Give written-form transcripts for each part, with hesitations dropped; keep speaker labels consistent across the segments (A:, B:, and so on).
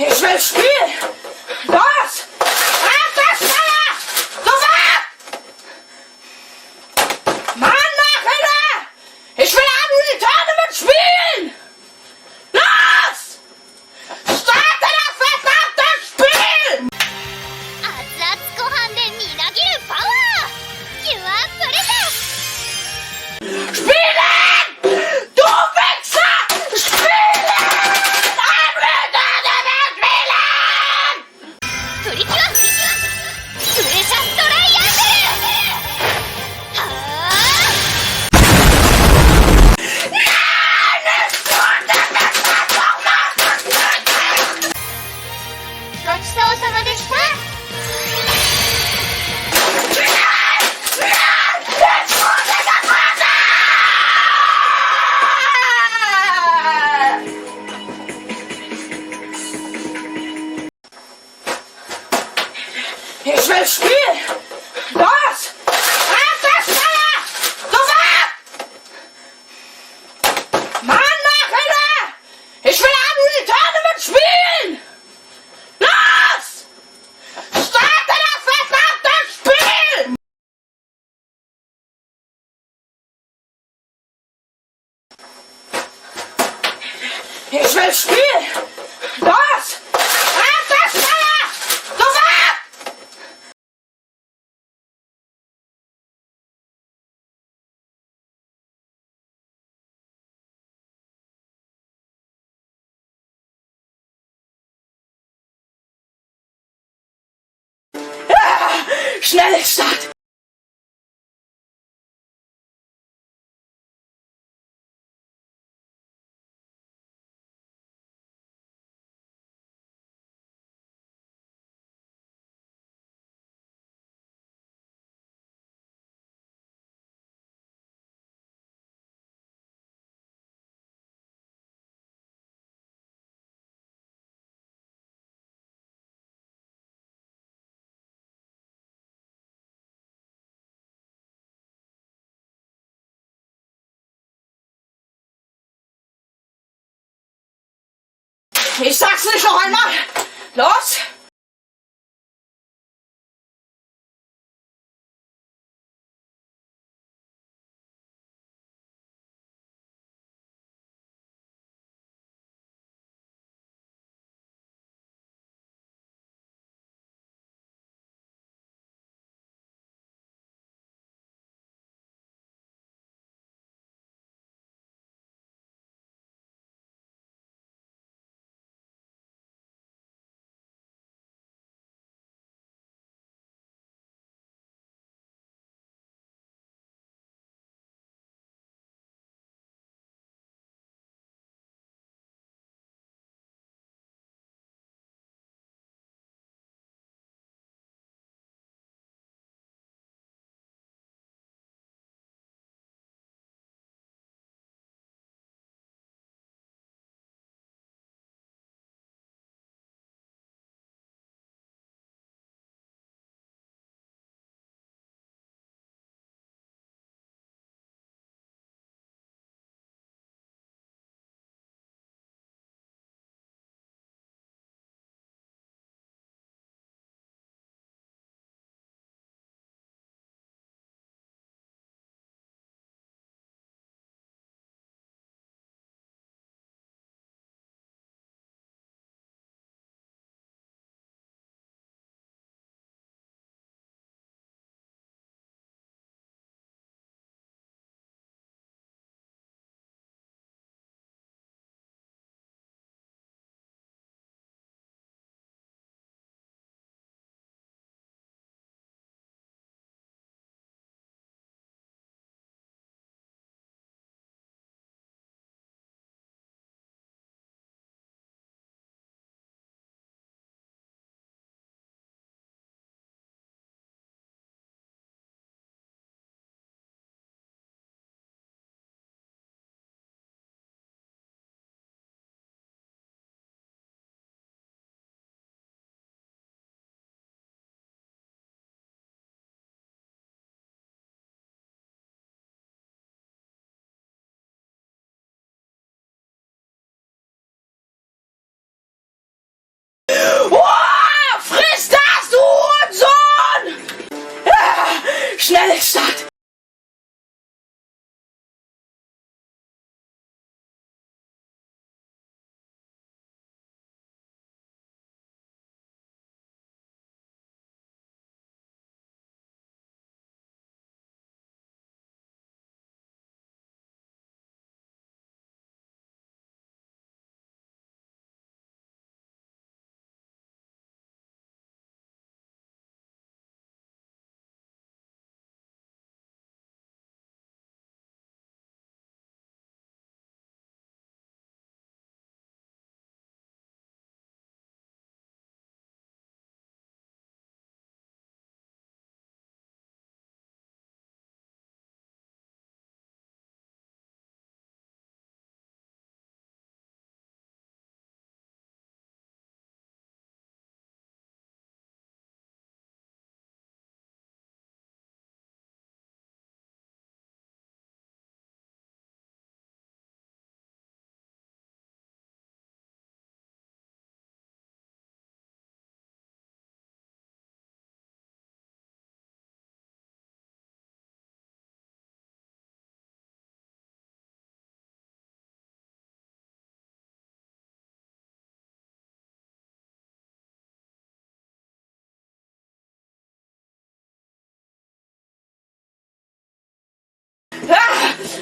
A: Ich will spielen! Los! Ab das Feuer! Sofort! Mann, mach hinter! Ich will am Tournament spielen! Los! Starte das verdammte Spiel!
B: 熱々ご飯でみなぎるパワー！キュアプレゼン！
A: Spielen! Du Wichser! Spielen! Spielen!
B: プリキュアスペシャストライアングル！はごちそうさまでした。
A: Ich will spielen! Los! Ab das Feuer! Sofort! Mann, mach hinter! Ich will am Tournament spielen! Los! Starte das verdammte Spiel! Ich will spielen! Los! Ab das Feuer! Sofort! Schnell Start! Ich sag's nicht noch einmal! Los! Schnell Start!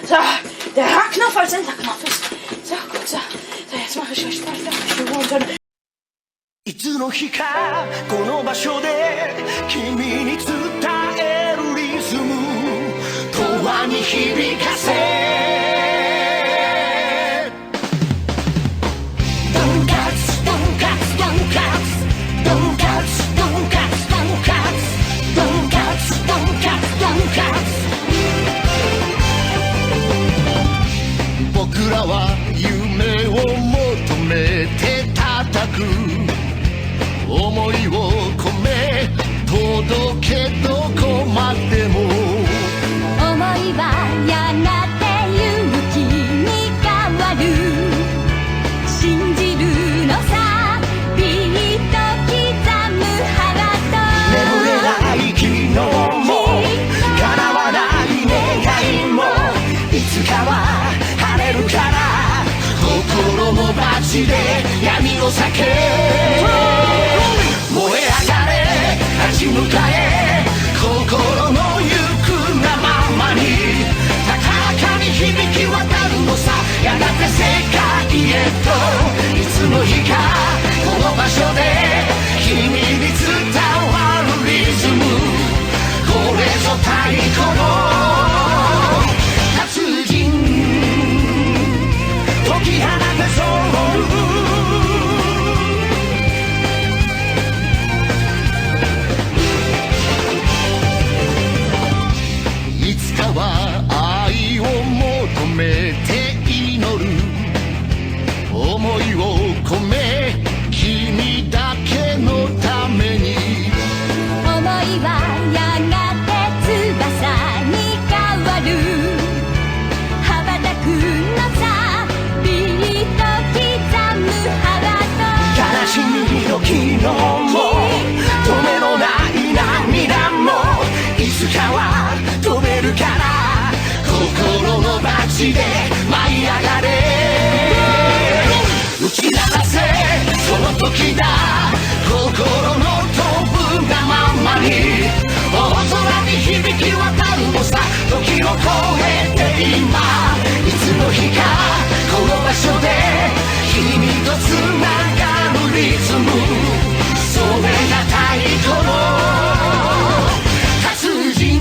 A: So, der Haarknopf als Enterknopf ist. So, gut, so. So, jetzt mache ich euch weiter.
C: いつの日かこの場所で君に伝えるリズム永遠に響かせドンカツドンカツドンカツドンカツドンカツドンカツドンカツドンカツドンカツ僕らは夢を求めて叩く思いを込め届けどこまでも
B: 思いはやがて勇気に変わる信じるのさビート刻むハート
C: 眠れない昨日も叶わない願いもいつかは晴れるから心の街で闇を避け燃え上がれ立ち向かえ心の行くがままに高らかに響き渡るのさやがて世界へといつの日かこの場所で君に伝わるリズムこれぞ太鼓の達人解き放てそういつかは愛を求めて祈る思いを込め君だけのために
B: 思いはやがて翼に変わる羽ばたくのさビート刻むハート
C: 悲しみの昨日も止めのない涙もいつかは止めるから心の街で舞い上がれ打ち鳴らせその時だ心の飛ぶがままに大空に響き渡るのさ時を超えて今いつの日かこの場所で君とつながるリズムそれが太鼓の達人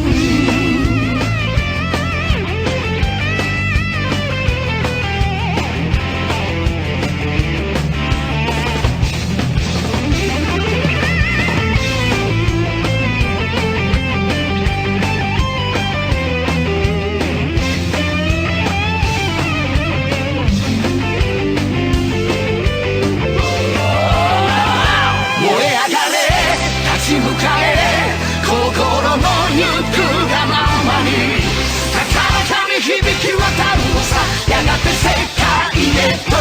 C: 響き渡るのさやがて世界へと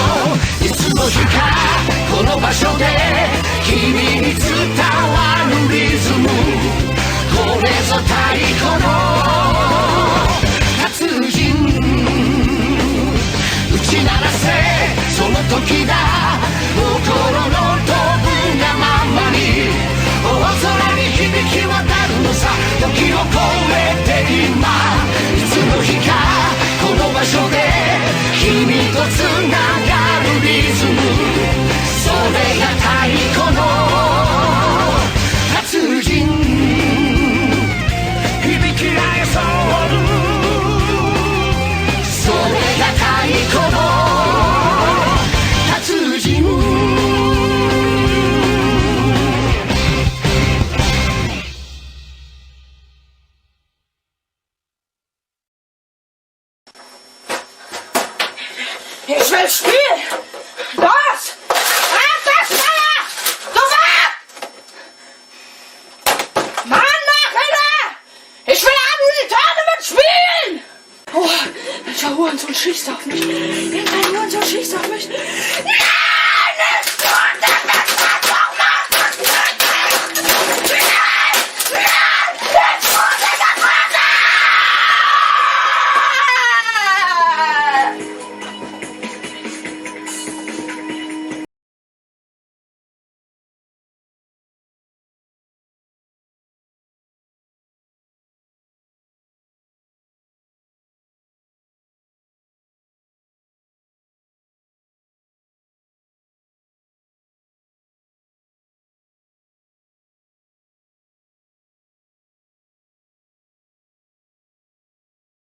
C: いつの日かこの場所で君に伝わるリズムこれぞ太鼓の
A: schließt auf mich.